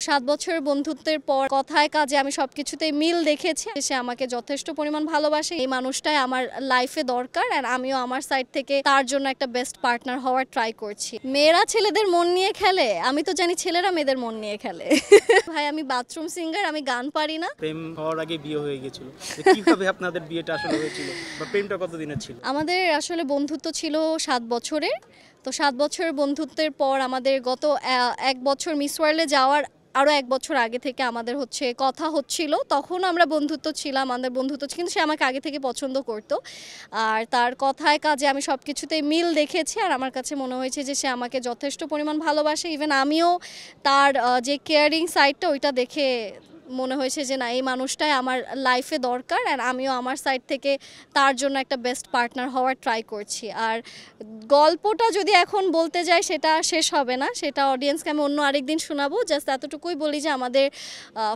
7 বছরের বন্ধুত্বের পর কথায় কাজে আমি সবকিছুতেই মিল দেখেছি। সে আমাকে যথেষ্ট পরিমাণ ভালোবাসে। এই মানুষটাই আমার লাইফে দরকার আর আমিও আমার সাইড থেকে তার জন্য একটা বেস্ট পার্টনার হওয়ার ট্রাই করছি। মেয়েরা ছেলেদের মন নিয়ে খেলে, আমি তো জানি ছেলেরা মেয়েদের মন নিয়ে খেলে। ভাই আমি বাথরুম সিঙ্গার, আমি গান পারি না। প্রেম হওয়ার আগে বিয়ে হয়ে গিয়েছিল, কিভাবে আপনাদের বিয়েটা আসলে হয়েছিল বা প্রেমটা কতদিনের ছিল? আমাদের আসলে বন্ধুত্ব ছিল 7 বছরের। তো 7 বছরের বন্ধুত্বের পর আমাদের গত 1 বছর মিস ওয়ার্ল্ডে যাওয়ার আরও 1 বছর আগে থেকে আমাদের কথা হচ্ছিল। তখন আমরা বন্ধুত্ব ছিলাম, আমাদের বন্ধুত্ব কিন্তু সে আমাকে আগে থেকে পছন্দ করতো। আর তার কথায় কাজে আমি সব কিছুতেই মিল দেখেছি আর আমার কাছে মনে হয়েছে যে সে আমাকে যথেষ্ট পরিমাণ ভালোবাসে। ইভেন আমিও তার যে কেয়ারিং সাইডটা ওইটা দেখে মনে হয়েছে যে না, এই মানুষটাই আমার লাইফে দরকার আর আমিও আমার সাইড থেকে তার জন্য একটা বেস্ট পার্টনার হওয়ার ট্রাই করছি। আর গল্পটা যদি এখন বলতে যাই সেটা শেষ হবে না, সেটা অডিয়েন্সকে আমি অন্য আরেকদিন শোনাবো। জাস্ট এতটুকুই বলি যে আমাদের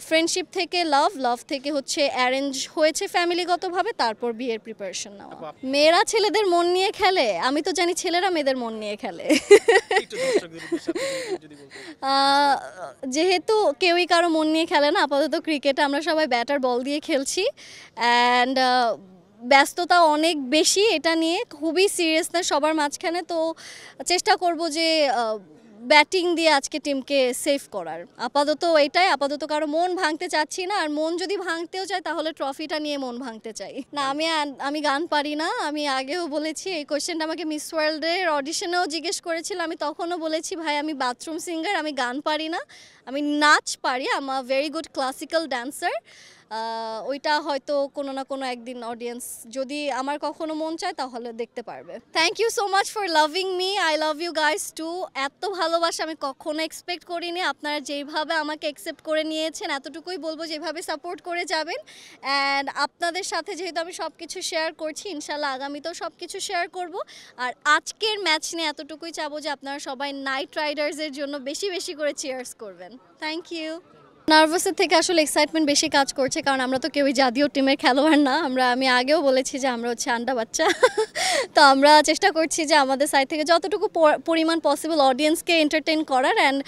ফ্রেন্ডশিপ থেকে লাভ থেকে অ্যারেঞ্জ হয়েছে ফ্যামিলিগতভাবে, তারপর বিয়ের প্রিপারেশন নেওয়া। মেয়েরা ছেলেদের মন নিয়ে খেলে, আমি তো জানি ছেলেরা মেয়েদের মন নিয়ে খেলে। যেহেতু কেউই কারো মন নিয়ে খেলে না, আপাতত ক্রিকেটে আমরা সবাই ব্যাটার বল দিয়ে খেলছি অ্যান্ড ব্যস্ততা অনেক বেশি, এটা নিয়ে খুবই সিরিয়াসনেস সবার মাঝখানে। তো চেষ্টা করব যে ব্যাটিং দিয়ে আজকে টিমকে সেভ করার। আপাতত কারো মন ভাঙতে চাচ্ছি না, আর মন যদি ভাঙতেও চাই তাহলে ট্রফিটা নিয়ে মন ভাঙতে চাই না। আমি গান পারি না, আমি আগেও বলেছি। এই কোয়েশ্চেনটা আমাকে মিস ওয়ার্ল্ডের অডিশনেও জিজ্ঞেস করেছিল, আমি তখনও বলেছি ভাই আমি বাথরুম সিঙ্গার, আমি গান পারি না। আমি নাচ পারি, I am a very good classical dancer. ওইটা হয়তো কোনো না কোনো একদিন অডিয়েন্স যদি আমার কখনো মন চায় তাহলে দেখতে পারবে। Thank you so much for loving me, I love you guys too. এত ভালোবাসা আমি কখনো এক্সপেক্ট করিনি। আপনারা যেইভাবে আমাকে অ্যাকসেপ্ট করে নিয়েছেন, এতটুকুই বলবো যেভাবে সাপোর্ট করে যাবেন। অ্যান্ড আপনাদের সাথে যেহেতু আমি সব কিছু শেয়ার করছি, ইনশাল্লাহ আগামীতেও সব কিছু শেয়ার করব। আর আজকের ম্যাচ নিয়ে এতটুকুই চাবো যে আপনারা সবাই নাইট রাইডার্সের জন্য বেশি বেশি করে চিয়ার্স করবেন। Thank you. নার্ভাসের থেকে আসলে এক্সাইটমেন্ট বেশি কাজ করছে, কারণ আমরা তো কেউই জাতীয় টিমের খেলোয়াড় না। আমি আগেও বলেছি যে আমরা আন্ডা বাচ্চা। তো আমরা চেষ্টা করছি যে আমাদের সাইড থেকে যতটুকু পরিমাণ পসিবল অডিয়েন্সকে এন্টারটেইন করার অ্যান্ড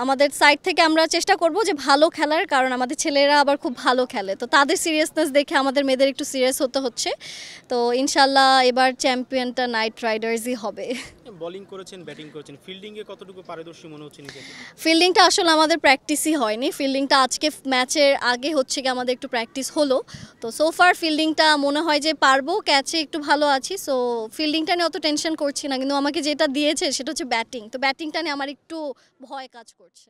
আমাদের সাইড থেকে আমরা চেষ্টা করব যে ভালো খেলার, কারণ আমাদের ছেলেরা আবার খুব ভালো খেলে। তো তাদের সিরিয়াসনেস দেখে আমাদের মেয়েদের একটু সিরিয়াস হতে হচ্ছে। তো ইনশাল্লাহ এবার চ্যাম্পিয়নটা নাইট রাইডার্সই হবে। বোলিং করেছেন, ব্যাটিং করেছেন, ফিল্ডিংয়ে কতটুকু পারদর্শী মনে হচ্ছে নিজেকে? ফিল্ডিংটা আসলে আমাদের প্র্যাকটিসই হয়নি। ফিল্ডিংটা আজকে ম্যাচের আগে আমাদের একটু প্র্যাকটিস হলো। তো সোফার ফিল্ডিংটা মনে হয় যে পারবো, ক্যাচে একটু ভালো আছি। সো ফিল্ডিংটা নিয়ে অত টেনশন করছি না, কিন্তু আমাকে যেটা দিয়েছে সেটা হচ্ছে ব্যাটিং। তো ব্যাটিংটা নিয়ে আমার একটু ভয় কাজ করছে।